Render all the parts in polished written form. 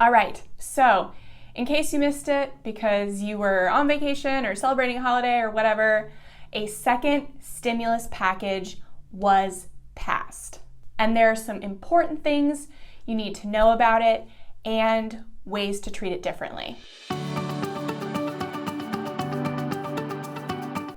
All right, so in case you missed it because you were on vacation or celebrating a holiday or whatever, a second stimulus package was passed. And there are some important things you need to know about it and ways to treat it differently.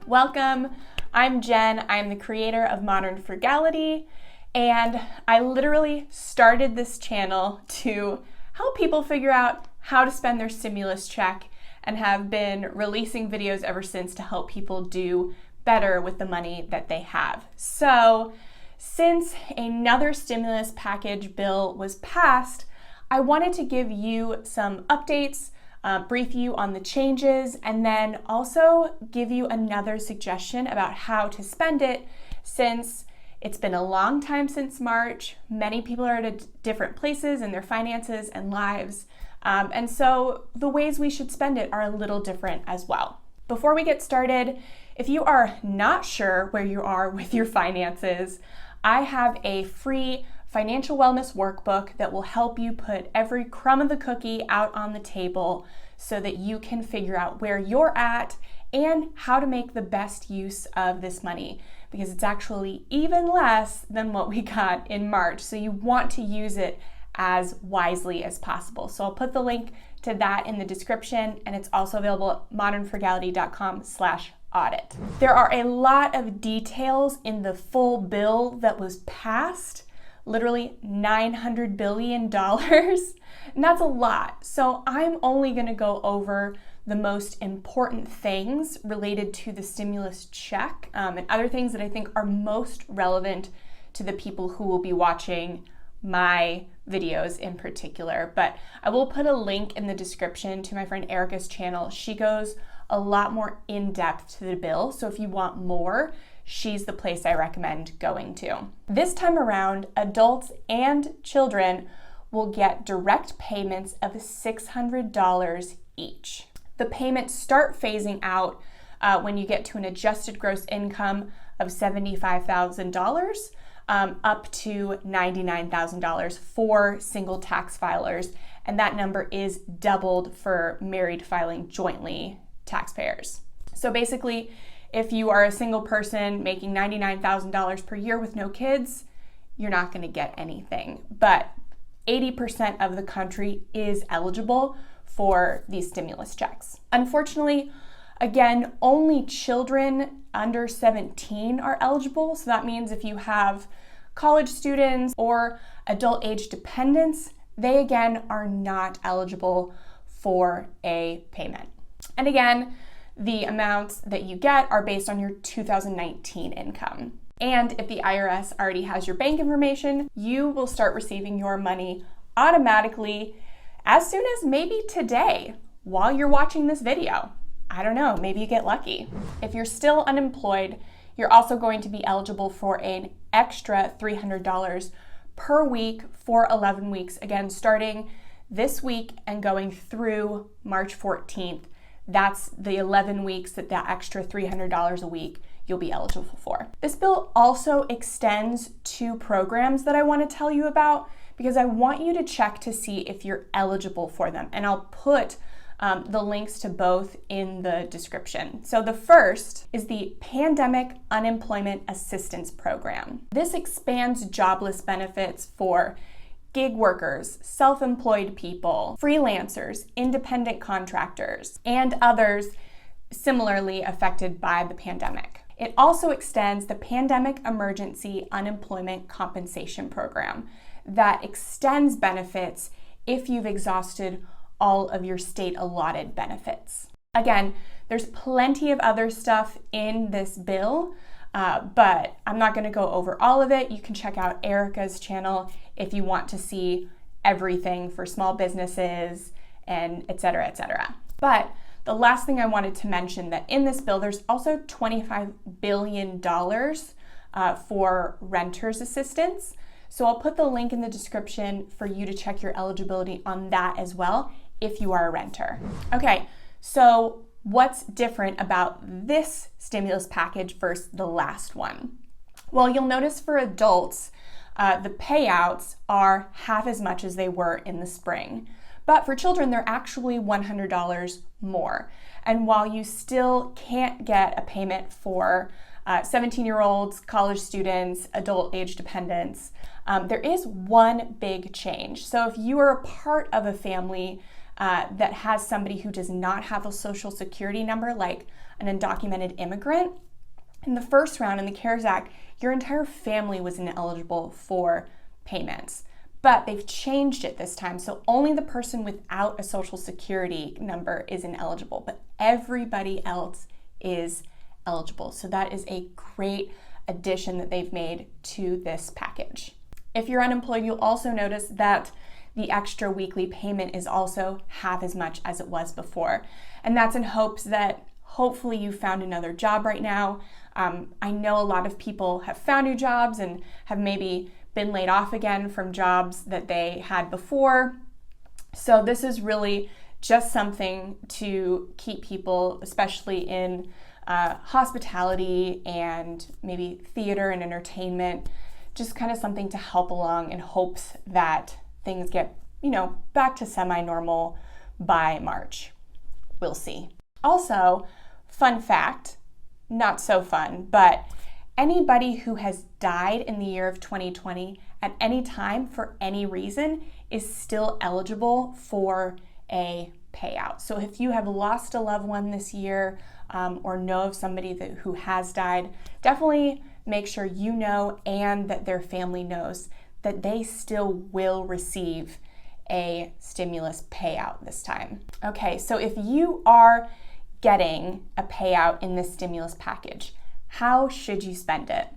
Welcome, I'm Jen. I'm the creator of Modern Frugality, and I literally started this channel to help people figure out how to spend their stimulus check and have been releasing videos ever since to help people do better with the money that they have. So, since another stimulus package bill was passed, I wanted to give you some updates, brief you on the changes, and then also give you another suggestion about how to spend it since it's been a long time since March. Many people are at different places in their finances and lives, and so the ways we should spend it are a little different as well. Before we get started, if you are not sure where you are with your finances, I have a free financial wellness workbook that will help you put every crumb of the cookie out on the table so that you can figure out where you're at and how to make the best use of this money, because it's actually even less than what we got in March. So you want to use it as wisely as possible. So I'll put the link to that in the description, and it's also available at modernfrugality.com/audit. There are a lot of details in the full bill that was passed, literally $900 billion, and that's a lot. So I'm only gonna go over the most important things related to the stimulus check and other things that I think are most relevant to the people who will be watching my videos in particular. But I will put a link in the description to my friend Erica's channel. She goes a lot more in depth to the bill, so if you want more, she's the place I recommend going to. This time around, adults and children will get direct payments of $600 each. The payments start phasing out when you get to an adjusted gross income of $75,000 up to $99,000 for single tax filers, and that number is doubled for married filing jointly taxpayers. So basically, if you are a single person making $99,000 per year with no kids, you're not going to get anything. But 80% of the country is eligible for these stimulus checks. Unfortunately, again, only children under 17 are eligible. So that means if you have college students or adult age dependents, they again are not eligible for a payment. And again, the amounts that you get are based on your 2019 income. And if the IRS already has your bank information, you will start receiving your money automatically as soon as maybe today while you're watching this video. I don't know, maybe you get lucky. If you're still unemployed, you're also going to be eligible for an extra $300 per week for 11 weeks, again, starting this week and going through March 14th. That's the 11 weeks that extra $300 a week you'll be eligible for. This bill also extends two programs that I want to tell you about because I want you to check to see if you're eligible for them. And I'll put the links to both in the description. So the first is the Pandemic Unemployment Assistance Program. This expands jobless benefits for gig workers, self-employed people, freelancers, independent contractors, and others similarly affected by the pandemic. It also extends the Pandemic Emergency Unemployment Compensation Program that extends benefits if you've exhausted all of your state allotted benefits. Again, there's plenty of other stuff in this bill, but I'm not going to go over all of it. You can check out Erica's channel if you want to see everything for small businesses and et cetera, et cetera. But the last thing I wanted to mention that in this bill, there's also $25 billion for renters assistance. So I'll put the link in the description for you to check your eligibility on that as well if you are a renter. Okay, so what's different about this stimulus package versus the last one? Well, you'll notice for adults, the payouts are half as much as they were in the spring. But for children, they're actually $100 more. And while you still can't get a payment for 17-year-olds, college students, adult age dependents, there is one big change. So if you are a part of a family that has somebody who does not have a social security number, like an undocumented immigrant, in the first round in the CARES Act, your entire family was ineligible for payments. But they've changed it this time, so only the person without a social security number is ineligible, but everybody else is eligible. So that is a great addition that they've made to this package. If you're unemployed, you'll also notice that the extra weekly payment is also half as much as it was before. And that's in hopes that hopefully you found another job right now. I know a lot of people have found new jobs and have maybe been laid off again from jobs that they had before. So this is really just something to keep people, especially in hospitality and maybe theater and entertainment, just kind of something to help along in hopes that things get, back to semi-normal by March. We'll see. Also, fun fact, not so fun, but anybody who has died in the year of 2020 at any time for any reason is still eligible for a payout. So if you have lost a loved one this year or know of somebody who has died, definitely make sure you know and that their family knows that they still will receive a stimulus payout this time. Okay, so if you are getting a payout in this stimulus package, how should you spend it?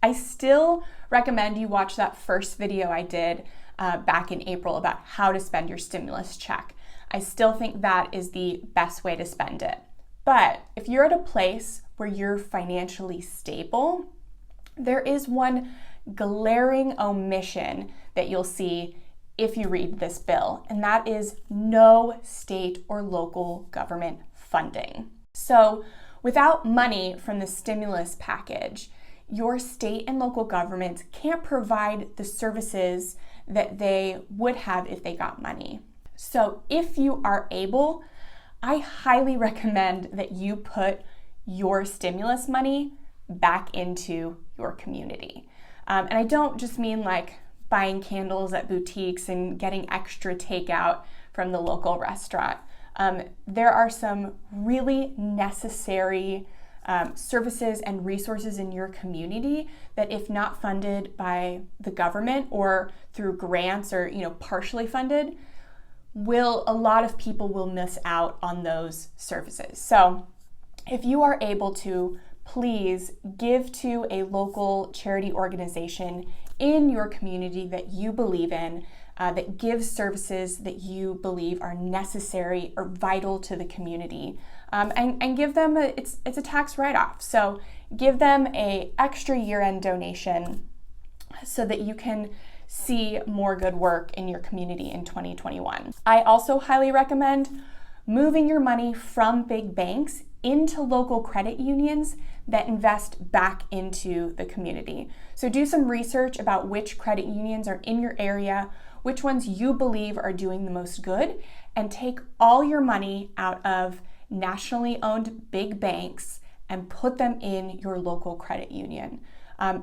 I still recommend you watch that first video I did back in April about how to spend your stimulus check. I still think that is the best way to spend it. But if you're at a place where you're financially stable, there is one glaring omission that you'll see if you read this bill, and that is no state or local government funding. So without money from the stimulus package, your state and local governments can't provide the services that they would have if they got money. So if you are able, I highly recommend that you put your stimulus money back into your community. And I don't just mean like buying candles at boutiques and getting extra takeout from the local restaurant. There are some really necessary services and resources in your community that, if not funded by the government or through grants or partially funded, a lot of people will miss out on those services. So if you are able to, please give to a local charity organization in your community that you believe in, that gives services that you believe are necessary or vital to the community, and give them it's a tax write-off. So give them an extra year-end donation so that you can see more good work in your community in 2021. I also highly recommend moving your money from big banks into local credit unions that invest back into the community. So do some research about which credit unions are in your area, which ones you believe are doing the most good, and take all your money out of nationally owned big banks and put them in your local credit union.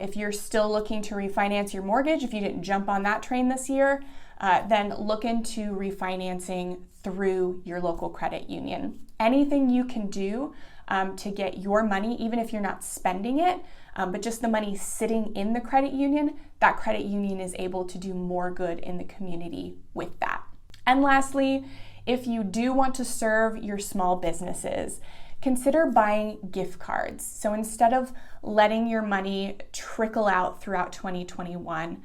If you're still looking to refinance your mortgage, if you didn't jump on that train this year, then look into refinancing through your local credit union. Anything you can do to get your money, even if you're not spending it, but just the money sitting in the credit union, that credit union is able to do more good in the community with that. And lastly, if you do want to serve your small businesses, consider buying gift cards. So instead of letting your money trickle out throughout 2021,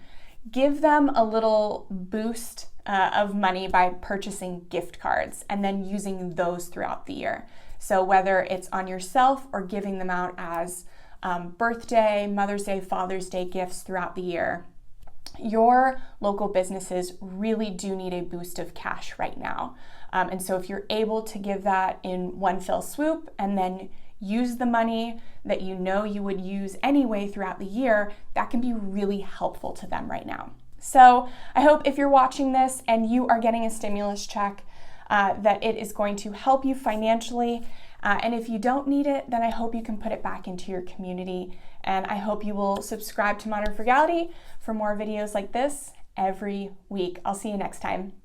give them a little boost of money by purchasing gift cards and then using those throughout the year. So whether it's on yourself or giving them out as birthday, Mother's Day, Father's Day gifts throughout the year, your local businesses really do need a boost of cash right now. And so if you're able to give that in one fell swoop and then use the money that you know you would use anyway throughout the year, that can be really helpful to them right now. So I hope if you're watching this and you are getting a stimulus check, that it is going to help you financially. And if you don't need it, then I hope you can put it back into your community. And I hope you will subscribe to Modern Frugality for more videos like this every week. I'll see you next time.